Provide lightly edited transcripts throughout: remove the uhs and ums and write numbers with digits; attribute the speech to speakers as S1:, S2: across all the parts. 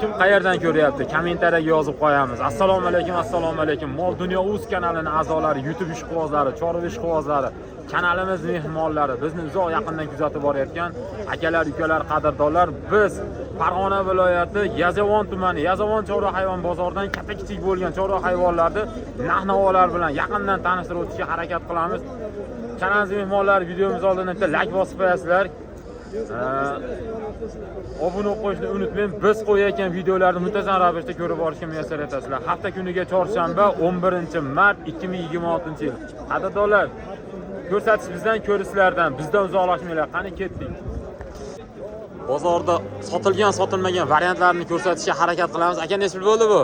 S1: kim qayerdan ko'ryapti? Kommentariyaga yozib qo'yamiz. Assalomu alaykum. Mol Dunyo Uz kanalining a'zolari, YouTube ishqibozlari, Chorva ishqibozlari, kanalimiz mehmonlari, bizni uzoq yaqindan kuzatib borayotgan akalar, ukalar, qadrdonlar, biz Farg'ona viloyati Yazovon tumani, Yazovon chorva hayvon bozoridan katta-kichik bo'lgan chorva hayvonlarni narx-navolar bilan yaqindan tanishtirib o'tishga harakat qilamiz. Kanalimiz mehmonlari videomiz oldidan bitta like bosib qo'yasizlar. Obuna qo'yishni unutmang. Biz qo'yayotgan videolarni muntazam ravishda ko'rib borishga muyassar etasizlar. Hafta kuniga chorshanba 11-mart 2026-yil. Qadrdonlar, ko'rsatish bizdan, ko'rishlardan, bizdan uzoqlashmanglar. Qani ketdik. Bozorda sotilgan, sotilmagan variantlarni ko'rsatishga harakat qilamiz. Aka, nechta bo'ldi bu?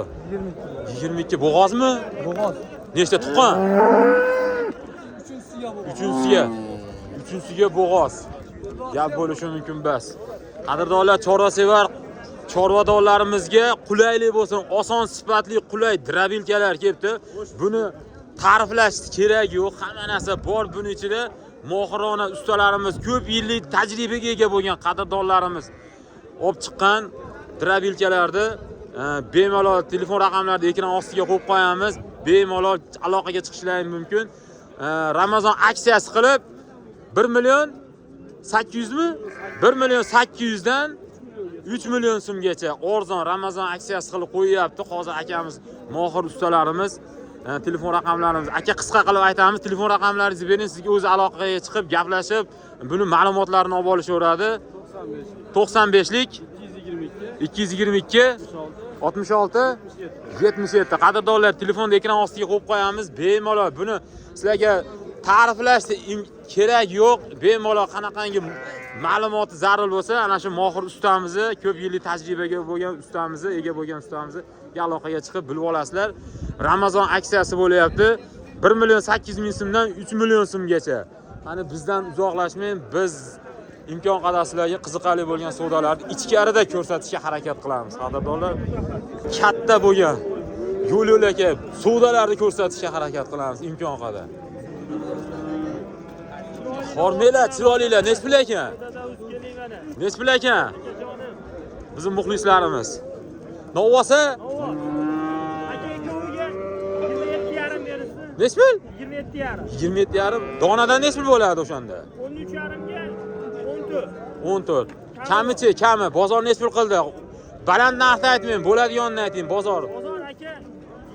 S1: 22. Bo'g'ozmi?
S2: Bo'g'oz.
S1: Nechta tuqqan? 3-siga bo'g'oz. Gap bo'lishi mumkin bas. Qadrdonlar, chorva sevar chorvadorlarimizga qulaylik bo'lsin, oson, sifatli, qulay drabilkalar kelibdi. Buni ta'riflash kerak yo'q, hamma narsa bor buni ichida. Mohirona ustalarimiz, ko'p yillik tajribaga ega bo'lgan qadrdonlarimiz olib chiqqan drabilkalarni bemalol telefon raqamlarini ekran ostiga qo'yib qo'yamiz. Bemalol aloqaga chiqishlaring mumkin. Ramazon aksiyasi qilib 1.800.000 mi? 1.800.000 dan 3 million so'mgacha arzon Ramazon aksiyasi qilib qo'yyapti. Hozir akamiz, mohir ustalarimiz, telefon raqamlarimiz, aka qisqa qilib aytamiz, telefon raqamlaringizni bering, sizga o'zi aloqaga chiqib gaplashib, buni ma'lumotlarini olib olishaveradi. 95lik 222 66 77. Qadrdonlar, telefonni ekran ostiga qo'yib qo'yamiz. Bemalol buni sizlarga ta'riflashni kerak yo'q. Bemalol qanaqangi ma'lumoti zarur bo'lsa, ana shu mohir ustamizni, ko'p yillik tajribaga bo'lgan ustamizni, ega bo'lgan ustamizni aloqaga chiqib bilib olasizlar. Ramazon aksiyasi bo'lyapti. 1.800.000 so'mdan 3 million so'mgacha. Qani bizdan uzoqlashmang, biz imkon qadar sizlarga qiziqarli bo'lgan savdolarni ichkarida ko'rsatishga harakat qilamiz. Qadrdonlar, katta bo'lgan yo'l-yo'laka savdolarni ko'rsatishga harakat qilamiz imkon qadar. Hormanglar, chiroylilar, nech pul ekan? Nech pul ekan? Bizning muxlislarimiz. Novvosa? Nech pul?
S3: 27,5.
S1: 27,5. Donadan nech pul bo'ladi o'shanda?
S3: 13,5 ga 14.
S1: 14. Kamichi, kami. Bozor nech pul qildi? Baland narxni aytmang, bo'ladiganini ayting, bozor.
S3: Bozor aka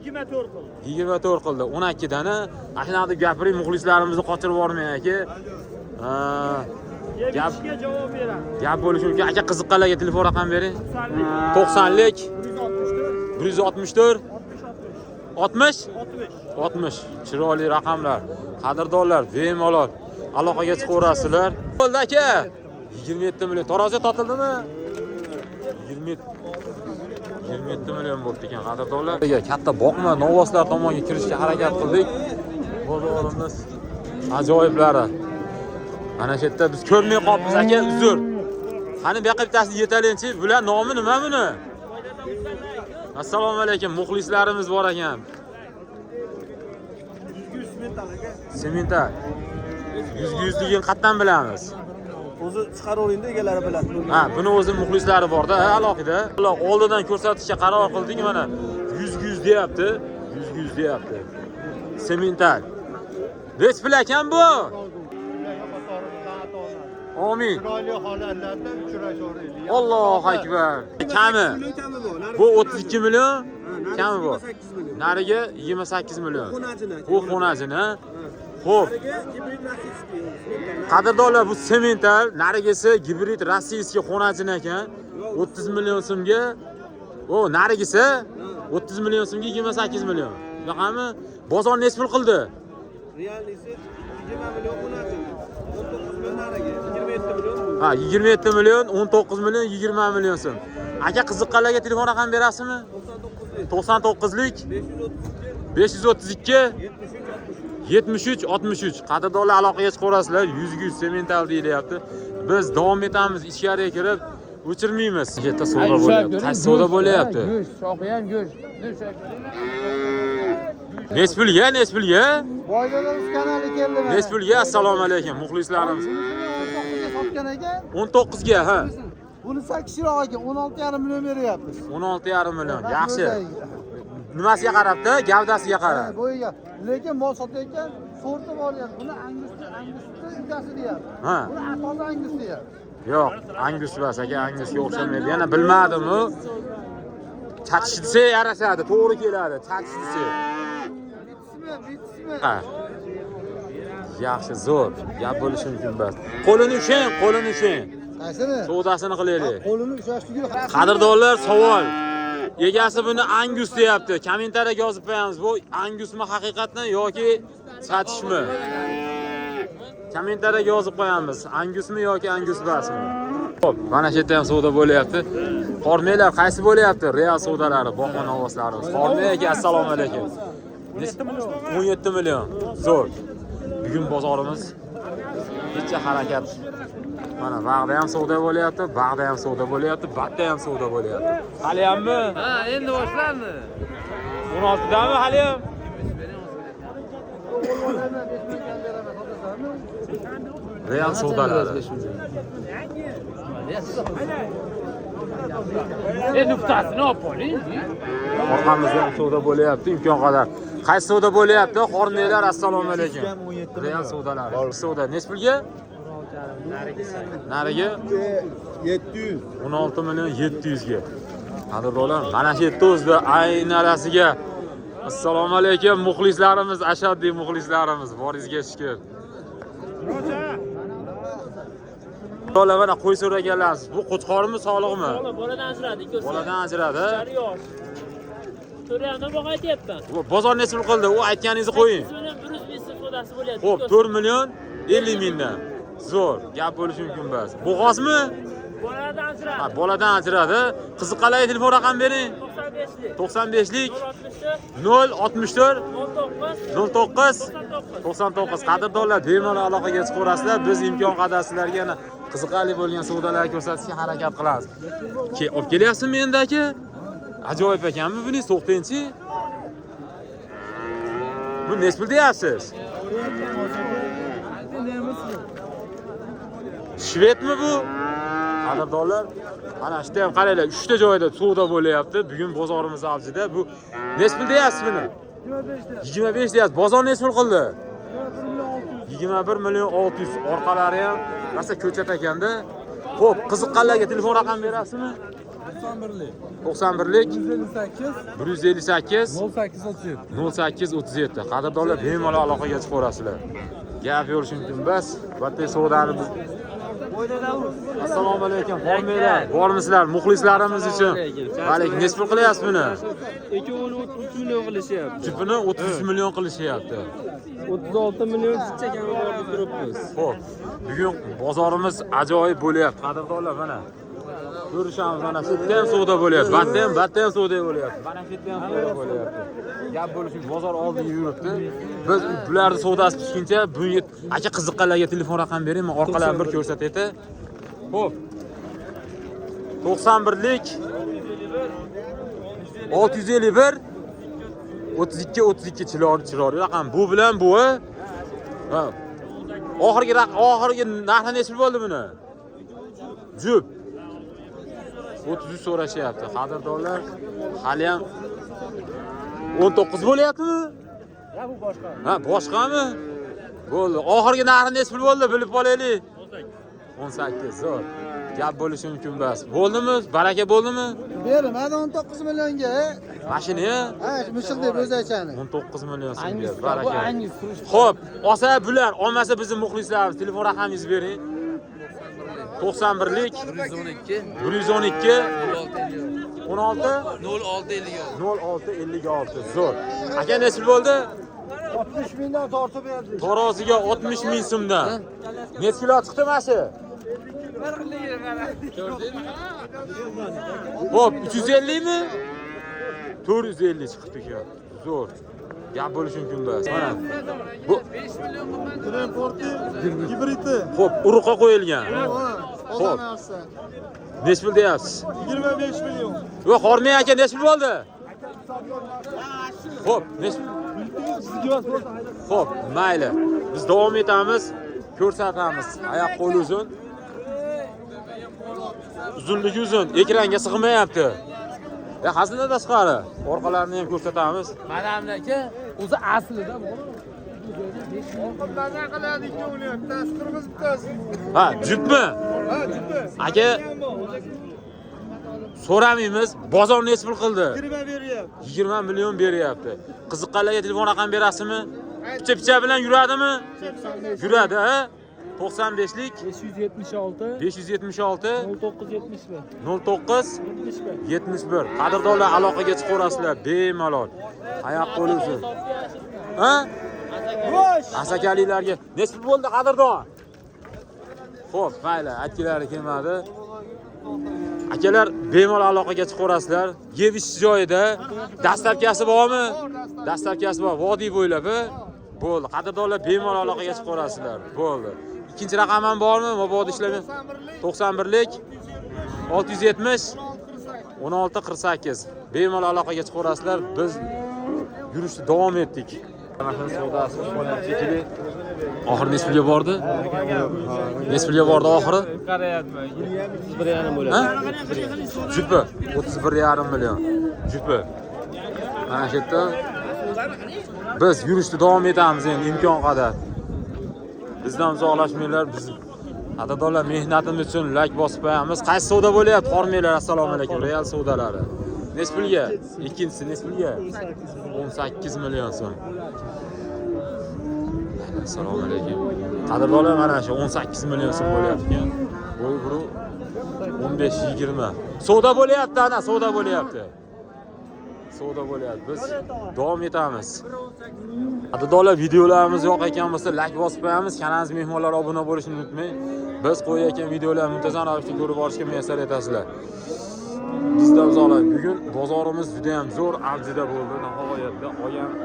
S3: 24 qildi.
S1: 24 qildi. 12 dana. Ashunaqada gapiring, muxlislarimizni qochirib yubormang aka.
S3: Gapga javob beradi.
S1: Gap bo'lishi mumkin. Aka, qiziqqanlarga telefon raqam bering. 90lik 164 60 60. Chiroyli raqamlar. Qadrdonlar, bemalol aloqaga chiqaverasizlar. Bo'ldi aka. 27 million. Tarozi totildimi? 27 million bo'ldi ekan qadrdonlar. Katta boqma novvoslar tomonga kirishga harakat qildik. Bozorimiz ajoyiblari. Mana shu yerda biz ko'rmay qolibmiz aka, uzr. Qani bu yoqqa bittasini yetalenchi, bular nomi nima buni? Assalomu alaykum, muxlislarimiz bor ekan. Semental. 100 ligini qatdan bilamiz?
S2: O'zi chiqaravering-da, egalari bilan.
S1: Ha, buni o'zi muxlislari bor-da, alohida. Oldidan ko'rsatishga qaror qildik, mana 100 deyapti. 100 deyapti. Semental. Nech pul ekan bu? Amin.
S2: Chiroyli holatlarda uchrashaveraylik.
S1: Allohu akbar. Kami? Bu 32 million. Kami bu? Nariga 28 million. Bu xonajini. Xo'p. Qadrdonlar, bu semental, narigisi gibrid rossiyskiy xonajin ekan. 30 million so'mga. O, narigisi 30 million so'mga 28 million. Yo'qmi? Bozor nech pul qildi?
S2: Realisi 20 million xonajin. 19 million nariga 27 million.
S1: Ha, 27 million, 19 million, 20 million so'm. Aka, qiziqqanlarga telefon raqam berasizmi? 99lik 532 73 63. Qadrdonlar, aloqaga chiqaverasizlar. 100 semental deyilyapti. Biz davom etamiz, ichkariga kirib o'chirmaymiz. Yerda savdo bo'lyapti. Qaysi savdo bo'lyapti?
S4: Go'sht, shoxi ham go'sht.
S1: Nech pulga?
S4: Boylarimiz kanali keldi.
S1: Nech pulga? Assalomu alaykum, muxlislarimiz.
S4: 19 ga sotgan ekan.
S1: 19 ga, ha.
S4: Buni 8 chiroq ekan, 16,5 million beryapmiz.
S1: 16,5 million. Yaxshi. Nimasiga qarabdi? Gavdasiga qarab.
S4: Bo'yiga. Lekin mol sotayotgan sorti bor ya. Buni angusni egasi deyapti.
S1: Ha.
S4: Buni atozi angus deyapti.
S1: Yo'q, angus emas, aka angusga o'xshamaydi. Yana bilmadim u. Chatishsa yarashadi, to'g'ri keladi. Chatishsa.
S4: Bitsimi?
S1: Ha. Yaxshi, zo'r. Gap bo'lishi mumkin bas. Qo'lini ushlang, qo'lini ushlang.
S4: Qaysini?
S1: Savdosini qilaylik.
S4: Qo'lini ushlashligi.
S1: Qadrdonlar, savol. Egasi buni angus deyapti. Kommentariyaga yozib qo'yamiz. Bu angusmi haqiqatan yoki satishmi? Kommentariyaga yozib qo'yamiz. Angusmi yoki angus emasmi? Xo'p, mana shu yerda ham savdo bo'lyapti. Qormeylar qaysi bo'lyapti? Real savdolari, bog'bon ovozlari. Qormey aka, assalomu alaykum. 17 million. Zo'r. Bugun bozorimiz necha harakat. Mana vaqtda ham savdo bo'lyapti, vaqtda ham savdo bo'lyapti, batda ham savdo bo'lyapti. Hali hammi?
S2: Ha, endi boshlandi.
S1: 16 dami hali ham? Real savdolari.
S3: Nuftasini olib qoling.
S1: Orqamizda ham savdo bo'lyapti, imkon qadar. Qaysi savdo bo'lyapti? Qormeylar, assalomu alaykum. Real savdolari. Savdo nech pulga? Nariga
S4: 700.
S1: 16 million 700 ga. Qadrdonlar, mana shu yerda o'zida aynalasiga. Assalomu alaykum muxlislarimiz, ashaddiy muxlislarimiz. Boringizga shukr. To'la mana qo'y so'raganlarsiz. Bu qo'chqormi, soliqmi?
S3: Boladan ajradi, ikkosi.
S1: Boladan ajradi.
S3: Yosh. To'rayamdan boq aytyapman.
S1: Bu bozor necha pul qildi? U aytganingizni qo'ying.
S3: 100 so'm sodasi bo'lyapti.
S1: Xo'p, 4 million 50 mingdan. Zo'r, gap bo'lishi mumkin bas. Bo'g'ozmi?
S3: Boladan ajradi.
S1: Ha, boladan ajradi. Qiziqqalay telefon raqam bering.
S3: 95lik.
S1: 95lik 064
S3: 19
S1: 09 99. Qadrdonlar, bemalol aloqaga chiqaverasizlar. Biz imkon qadar sizlarga yana qiziqarli bo'lgan savdolarni ko'rsatishga harakat qilamiz. Olib kelyapsizmi endi aka? Ajoyib ekanmi buning to'xtangchi? Bu nech pul deyapsiz? Shvedmi bu? Qadrdonlar, mana shu ham qaranglar, 3 ta joyda savdo bo'lyapti. Bugun bozorimiz avjida. Bu nech pul deyapsiz buni? 25 deyapsiz. Bozor nech pul qildi? 21 million 600. Orqalari ham rosa ko'chat ekanda. Xo'p, qiziqqanlarga telefon raqam berasizmi? 91lik 158 0837. Qadrdonlar, bemalol aloqaga chiqaverasizlar. Gap yurish mumkin bas. Bitta savdoni biz. Assalomu alaykum. Qormeylar, bormisizlar muxlislarimiz uchun? Alaykum. Nech pul qilyapsiz buni?
S2: Ikkovini 33 million qilishyapti.
S1: Jipini 33 million qilishyapti.
S2: 36 million chichagan borib turibmiz.
S1: Xo'p, bugun bozorimiz ajoyib bo'lyapti. Qadrdonlar, mana ko'rishamiz, mana shu yerda ham savdo bo'lyapti. Batda ham savdo bo'lyapti. Mana shu yerda ham savdo bo'lyapti. Gap bo'lishi bozor oldiga yuribdi. Biz bularni savdosi pishguncha bunga aka qiziqqanlarga telefon raqam bering, men orqalarini bir ko'rsatayta. Xo'p. 91lik 651 32 chiroyli raqam. Bu bilan bu. Ha. Oxirgi narxi necha bo'ldi buni? Jup 33 so'rashyapti. Qadrdonlar, hali ham 19 bo'lyaptimi?
S3: Ya bu boshqa.
S1: Ha, boshqami? Bo'ldi. Oxirgi narxi necha pul bo'ldi, bilib qolaylik. 18. Zo'r. Gap bo'lishi mumkin bas. Bo'ldimi? Baraka bo'ldimi?
S4: Berim, hadi 19 millionga.
S1: Mashina?
S4: Ha, mushil deb o'zi aytchani.
S1: 19 million so'mga. Baraka. Xo'p, olsa bular, olmasa bizning muxlislarimiz telefon raqamingizni bering. 91lik 112 16 0656. Zo'r. Aka nechil bo'ldi?
S4: 60 mingdan tortib berdik.
S1: Taroziga 60 ming so'mdan. Nech kilo chiqdi mana shu? Xo'p, 350 mi? 450 chiqdi ekan. Zo'r. Gap bo'lishi mumkin emas. Mana bu
S2: 5 million qimmat.
S4: Transporti gibridi.
S1: xo'p, uruqqa qo'yilgan.
S4: Xo'p.
S1: Nech pul deyapsiz?
S4: 25 million.
S1: Yo'q, Xormey aka nech pul bo'ldi? Xo'p, nech? Xo'p, mayli. Biz davom etamiz, ko'rsatamiz. Oyoq qo'l uzun. uzunligi uzun, ekranga sig'mayapti. Hazilda tashqari. Orqalarini ham ko'rsatamiz.
S3: Mana aka, o'zi aslida bu.
S2: Orqadan qiladi ikkovini, bittasi qirg'iz, bittasi.
S1: Ha, juftmi?
S2: Ha, juda.
S1: Aka, so'ramaymiz. Bozor nech pul qildi?
S2: 20 beryapti.
S1: 20 million beryapti. Qiziqqanlarga telefon raqam berasizmi? Picha bilan yuradimi? Yuradi, ha? 95lik
S3: 576
S1: 576
S3: 0971
S1: 09 71. Qadrdonlar aloqaga chiqaverasizlar bemalol. Oyoq qo'li uchun. Ha? Asakaliklarga nechta bo'ldi qadrdon? Xo'p, mayli, aytganlari kelmadi. Akalar bemalol aloqaga chiqaverasizlar. Yeb ichish joyida dastlabkasi bormi? Dastlabkasi bor, vodiy bo'ylab. Bo'ldi. Qadrdonlar bemalol aloqaga chiqaverasizlar. Bo'ldi. Ikkinchi raqam ham bormi? Mabodo ishlamay. 91lik 670 1648. Bemalol aloqaga chiqaverasizlar. Biz yurishni davom etdik. Mana savdosi bo'lyapti shekilli. Oxiri nesbiga bordi? Nesbiga bordi oxiri?
S3: qarayapman.
S2: 1,5 bo'ladi.
S1: Ha? Jupi 31,5 million. Jupi. Mana shu yerda biz yurishni davom etamiz endi imkon qadar. Bizdan uzoqlashmanglar, biz qadrdonlar mehnatimiz uchun like bosib qo'yamiz. Qaysi savdo bo'lyapti? Qormanglar, assalomu alaykum. Real savdolari. Nespulga? Ikkinchisi nespulga? 18 million so'm. Assalomu alaykum. Qadrdonlar mana shu 18 million so'm bo'lyapti ekan. Bo'y buru 15-20. Savdo bo'lyapti, ana savdo bo'lyapti. Savdo bo'lyapti. Biz davom etamiz. Qadrdonlar videolarimiz yoq ekan bo'lsa like bosib qo'yamiz. Kanalimiz mehmonlar obuna bo'lishni unutmang. Biz qo'yayotgan videolarni muntazam ravishda ko'rib borishga muvaffaq etasizlar. Bizda uzoqlar. Bugun bozorimiz juda ham zo'r avjida bo'ldi. Nihoyatda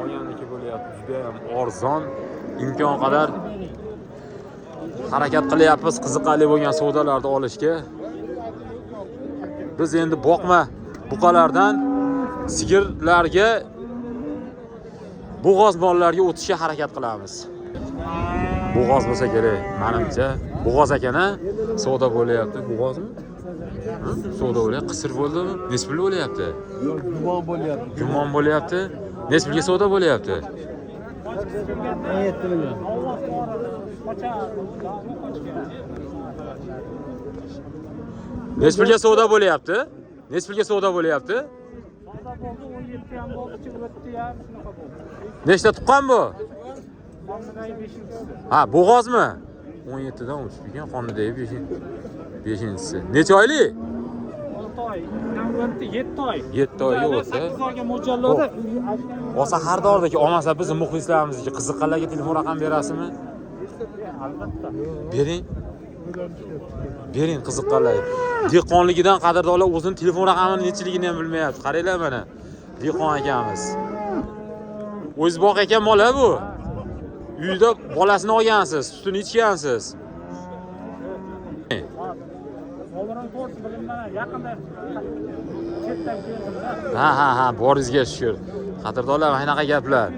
S1: olganniki bo'lyapti. Juda ham arzon. Imkon qadar harakat qilyapmiz qiziqarli bo'lgan savdolarni olishga. Biz endi boqma buqalardan sigirlarga, bo'g'oz mollarga o'tishga harakat qilamiz. Bo'g'oz bo'lsa kerak, menimcha. Bo'g'oz ekana, savdo bo'lyapti. Bo'g'ozmi? Savdo bo'lyapti. Qisir bo'ldimi? Nespul bo'lyapti.
S2: Gumon bo'lyapti.
S1: Gumon bo'lyapti. Nespulga savdo bo'lyapti.
S2: 17 million.
S1: Nespulga savdo bo'lyapti. Nespulga savdo bo'lyapti. Nechta tuqqan bu? Ha, bo'g'ozmi? 17 dan o'tib ekan, qonidagi 5-inchisi. Necha oylik?
S3: 6 oy. Navbatda 7 oy.
S1: 7 oyga o'tdi.
S3: 8 oyga mo'ljalladi.
S1: Olsa xaridordagi olmasa bizni muxlislarimizga qiziqqanlarga telefon raqam berasizmi?
S3: Albatta.
S1: Bering. Bering qiziqqanlar. Dehqonligidan qadrdonlar o'zining telefon raqamini nechiligini ham bilmayapti. Qaranglar mana. Dehqon akamiz. O'z boq ekan mola bu. Uyda bolasini olgansiz, sutini ichgansiz.
S3: Oldin ko'rs bilimdan yaqinda chetdan keldim.
S1: Ha, boringizga shukr. Qadrdonlar mana shunaqa gaplar.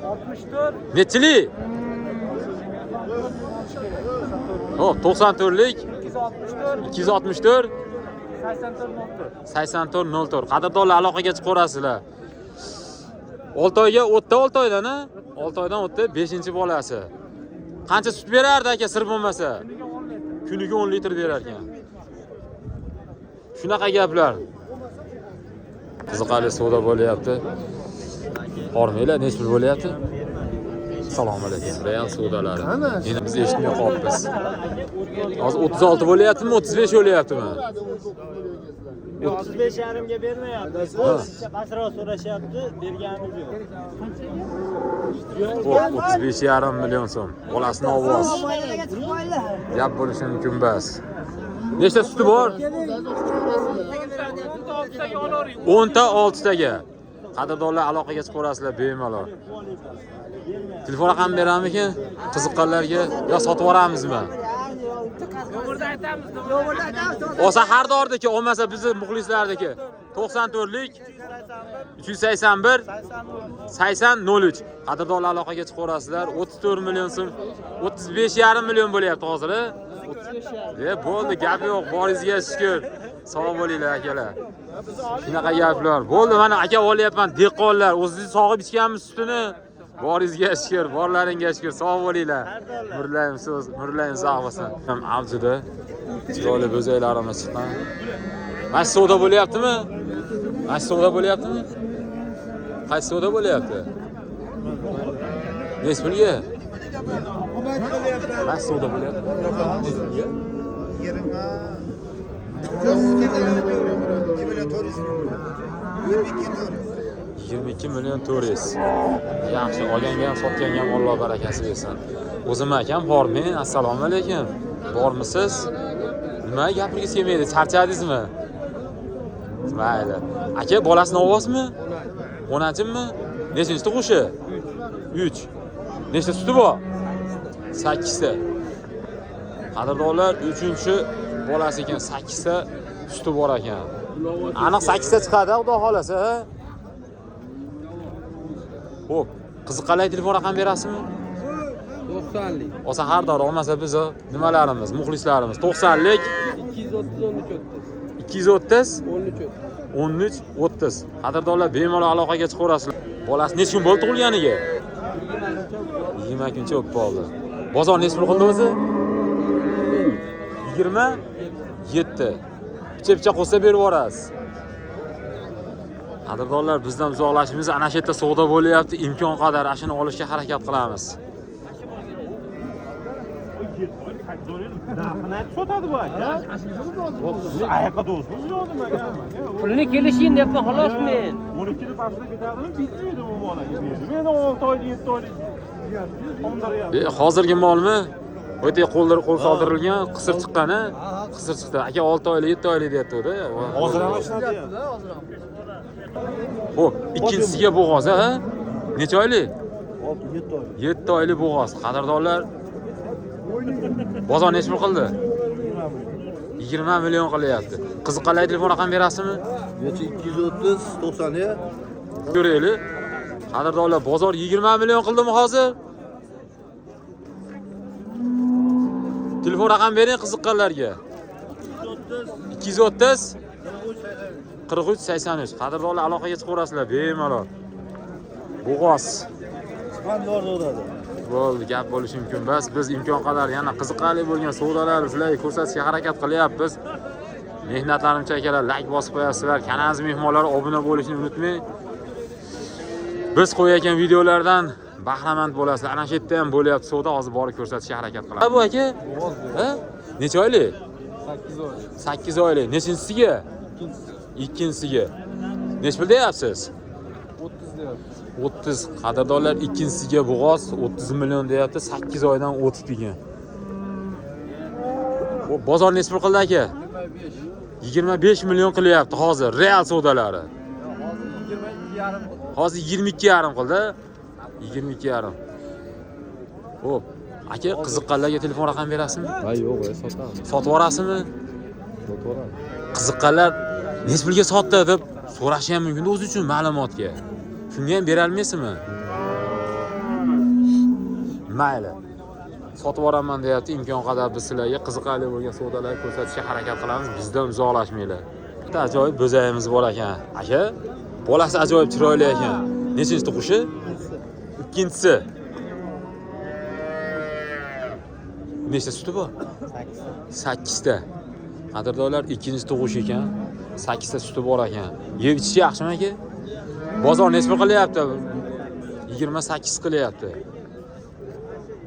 S3: 64
S1: Nechilik? Hop, 94lik 264 8404. Qadrdonlar aloqaga chiqaverasizlar. 6 oyga o'tdi, 6 oydan, ha? 6 oydan o'tdi, 5-bolasi. Qancha sut berardi aka, sir bo'lmasa? Kuniga 10 litr berar ekan. Shunaqa gaplar. Qiziqarli savdo bo'lyapti. Qormanglar, nech pul bo'lyapti? Assalomu alaykum. Real savdolari. Endi biz eshitmay qolibmiz. Hozir 36 bo'lyaptimi, 35 bo'lyaptimi?
S3: 35,5 ga bermayapti. Pastroq so'rashyapti, berganimiz yo'q.
S1: Xo'p, 35,5 million so'm. Bolasini ovoz. Gap bo'lishi mumkin emas. Nechta suti bor? 10 ta 6 taga. Qadrdonlar aloqaga chiqaverasizlar bemalol. Telefon raqam beramikin? Qiziqqanlarga yo sotib yuboramizmi?
S3: To'g'ri aytamiz.
S1: Olsa xaridordiki, olmasa bizni muxlislardiki 94lik 381 8003. Qadrdonlar aloqaga chiqaverasizlar. 34 million so'm, 35,5 million bo'lyapti hozir. Bo'ldi, gap yo'q. Boringizga shukr. Sog' bo'linglar akalar. Shunaqa gaplar. Bo'ldi, mana aka olyapman. Dehqonlar, o'zingiz sog'ib ichganmiz sutini. Boringizga shukr, borlaringga shukr. Sog' bo'linglar. Murlayim so'z, murlayim sog' bo'lsin. Ham avjida chiroyli bo'zaklarimiz chiqqan. Mana savdo bo'lyaptimi? Mana savdo bo'lyaptimi? Qaysi savdo bo'lyapti? Nech pulga? Mana savdo bo'lyapti. 22 million 400. Yaxshi, olganga ham sotganga ham Alloh barakasi bersin. O'zim akam bormi? Assalomu alaykum. Bormisiz? Nima gapingiz kelmaydi? Charchadingizmi? Mayli. Aka bolasini olasizmi? 10-chimi? Nechinchi tug'ishi? 3. Nechta suti bor? 8 ta. Qadrdonlar 3-chi bolasi ekan, 8 ta suti bor ekan. Aniq 8 ta chiqadi, xudo xolasa. Xo'p, qiziqqanlar telefon raqam berasizmi?
S2: 90lik.
S1: Olsa har doim olmasa biz nimalarimiz, muxlislarimiz 90lik 230 13 30. Qadrdonlar bemalol aloqaga chiqaverasizlar. Bolasi necha kun bo'ldi tug'ilganiga? 20 kuncha o'tib qoldi. Bozor necha pul qildi o'zi? 27. Picha-picha qo'ysa berib yuborasiz. Qadrdonlar, bizdan uzoqlashimiz ana shu yerda savdo bo'lyapti. Imkon qadar ashuni olishga harakat qilamiz.
S3: Pulni kelishing deyapman xolos men.
S2: 12 ni pastga ketadimi? Bitmaydi bu bolaga. Meni 6 oylik, 7 oylik.
S1: Hozirgi molmi? O'ta qo'l soldirilgan, qisir chiqqan, ha? Qisir chiqdi. Aka 6 oylik, 7 oylik deyapti-da.
S2: Hozir ham ishlatyapti.
S1: Xo'p, ikkinchisiga bo'g'oz, ha? Necha oylik?
S2: 7 oylik.
S1: 7 oylik bo'g'oz. Qadrdonlar, bozor necha pul qildi? 20 million qilyapti. Qiziqqanlar telefon raqam berasizmi?
S2: Necha 230 90
S1: Ko'raylik. Qadrdonlar, bozor 20 million qildimi hozir? Telefon raqam bering qiziqqanlarga. 230 43 83. Qadrdonlar, aloqaga chiqaverasizlar bemalol. Bo'g'oz.
S2: qanday uradi?
S1: Bo'ldi, gap bo'lishi mumkin emas. Biz imkon qadar yana qiziqarli bo'lgan savdolarni sizlarga ko'rsatishga harakat qilyapmiz. Mehnatlarimcha akalar, like bosib qo'yasizlar. Kanalimiz mehmonlari obuna bo'lishni unutmang. Biz qo'yayotgan videolardan bahramand bo'lasizlar. Ana shu yerda ham bo'lyapti savdo, hozir borib ko'rsatishga harakat qilamiz. Bu aka? Ha? Necha oylik?
S2: 8 oylik.
S1: 8 oylik. Nechinchisiga? Ikkinchisiga. Nech pul deyapsiz?
S2: 30 deyapti.
S1: 30. Qadrdonlar, ikkinchisiga bo'g'oz 30 million deyapti. 8 oydan o'tib ekan. Bu bozor nech pul qildi aka? 25 million qilyapti hozir real savdolari. Hozir 22,5 qildi. 22,5. Xo'p, aka qiziqqanlarga telefon raqam berasizmi?
S2: Ha, yo'q, sotamiz.
S1: Sotib yuborasizmi?
S2: Sotib yuboramiz.
S1: Qiziqqanlar nech pulga sotdi deb so'rashi ham mumkin o'zi uchun ma'lumotga. Shunga ham bera olmaysizmi? Mayli. Sotib yuboraman deyapti. Imkon qadar biz sizlarga qiziqarli bo'lgan savdolar ko'rsatishga harakat qilamiz. Bizdan uzoqlashmanglar. Bitta ajoyib bo'zayimiz bor ekan. Aka, bolasi ajoyib chiroyli ekan. Nechinchi tug'ishi? Ikkinchisi. Nechta suti bor? 8 ta. Qadrdonlar, ikkinchi tug'ish ekan. 8 ta suti bor ekan. Yeb ichishi yaxshimi aka? Bozor nech pul qilyapti? 28 qilyapti.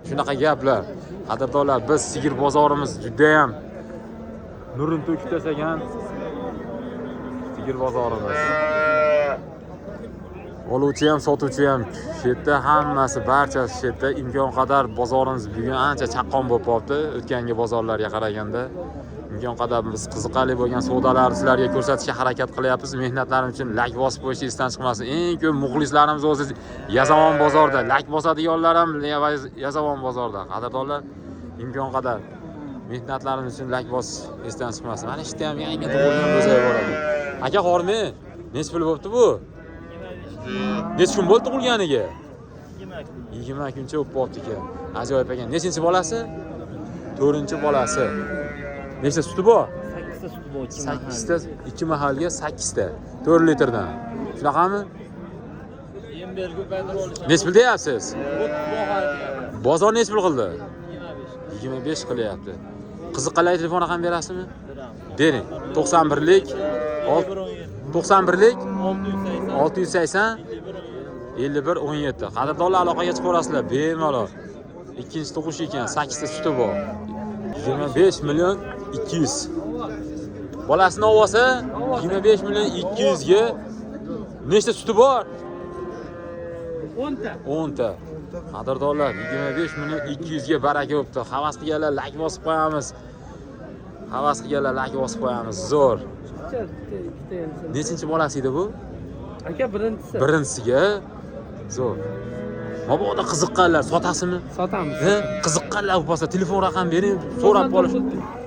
S1: Shunaqa gaplar. Qadrdonlar, biz sigir bozorimiz juda ham nurini to'kib tashlagan sigir bozorimiz. Oluvchi ham, sotuvchi ham shu yerda, hammasi barchasi shu yerda. Imkon qadar bozorimiz bugun ancha chaqqon bo'lib qoldi o'tgangi bozorlarga qaraganda. Imkon qadar biz qiziqarli bo'lgan savdolarni sizlarga ko'rsatishga harakat qilyapmiz. Mehnatlarim uchun like bosib qo'yish esdan chiqmasin. Eng ko'p muxlislarimiz o'zi Yazavon bozorda, like bosadiganlar ham Yazavon bozorda. Qadrdonlar, imkon qadar mehnatlarimiz uchun like bosish esdan chiqmasin. Mana shu yerda ham yangi tug'ilgan bo'zak bor edi. Aka, xormi? Nech pul bo'pti bu? Nech kun bo'ldi tug'ilganiga? 20 kuncha o'tib qolibdi ekan. Ajoyib ekan. Nechinchi bolasi? 4-chi bolasi. Nechta suti bor?
S3: 8 ta suti bor.
S1: 8 ta, 2 mahalga 8 ta. 4 litrdan. Shunaqami?
S3: Yem berib ko'paytirib olish.
S1: Nech pul deyapsiz? Bozor nech pul qildi?
S3: 25.
S1: 25 qilyapti. Qiziqqanlar telefon raqam berasizmi?
S3: Beraman.
S1: Bering. 91lik 91lik
S3: 680
S1: 680 51 17. Qadrdonlar aloqaga chiqaverasizlar bemalol. Ikkinchi tug'ish ekan, 8 ta suti bor. 25 million 200. Bolasini olsa 25 million 200 ga nechta suti bor?
S3: 10 ta.
S1: 10 ta. Qadrdonlar 25 million 200 ga baraka bo'pti. Havas qilganlar like bosib qo'yamiz. Havas qilganlar like bosib qo'yamiz. Zo'r. Nechinchi bolasi edi bu?
S3: Aka birinchisi.
S1: Birinchisiga. Zo'r. Mabodo qiziqqanlar sotasizmi?
S3: Sotamiz.
S1: He? Qiziqqanlar bo'lsa telefon raqam bering, so'rab qolish.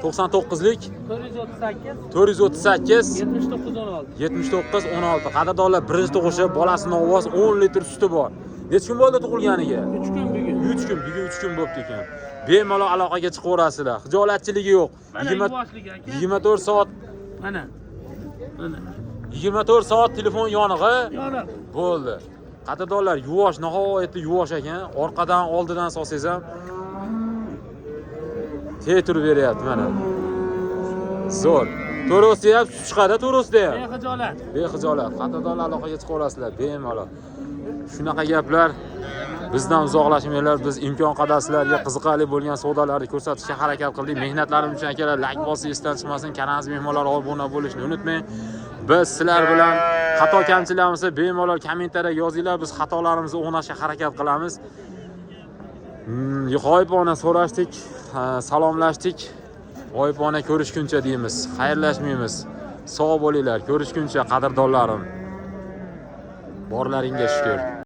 S1: 99lik
S3: 438
S1: 438
S3: 79 16.
S1: 79 16. Qadrdonlar birinchi tug'ishi, bolasini ovoz 10 litr suti bor. Necha kun bo'ldi tug'ilganiga?
S3: 3 kun bugun.
S1: 3 kun, bugun 3 kun bo'pti ekan. Bemalol aloqaga chiqaverasizlar. Xijolatchiligi yo'q. 24 soat
S3: Mana.
S1: 24 soat telefon yonig'i
S3: Yonib.
S1: bo'ldi. Qadrdonlar yuvosh, nihoyatda yuvosh ekan. Orqadan, oldidan solsangiz ham turib beryapti mana. Zo'r. To'rosda ham sut chiqadi, to'rosda ham.
S3: Bexijolat.
S1: Bexijolat. Qadrdonlar aloqaga chiqaverasizlar bemalol. Shunaqa gaplar bizdan uzoqlashmanglar. Biz imkon qadar sizlarga qiziqarli bo'lgan savdolarni ko'rsatishga harakat qildik. Mehnatlarimiz uchun akalar like bosib esdan chiqmasin. Kanalimiz mehmonlari obuna bo'lishni unutmang. Biz sizlar bilan xato kamchiliklarimizni bemalol kommentariyaga yozinglar. Biz xatolarimizni o'nglashga harakat qilamiz. G'oyibona so'rashdik, salomlashdik. G'oyibona ko'rishguncha deymiz. Xayrlashmaymiz. Sog' bo'linglar. Ko'rishguncha qadrdonlarim. Borlaringga shukr.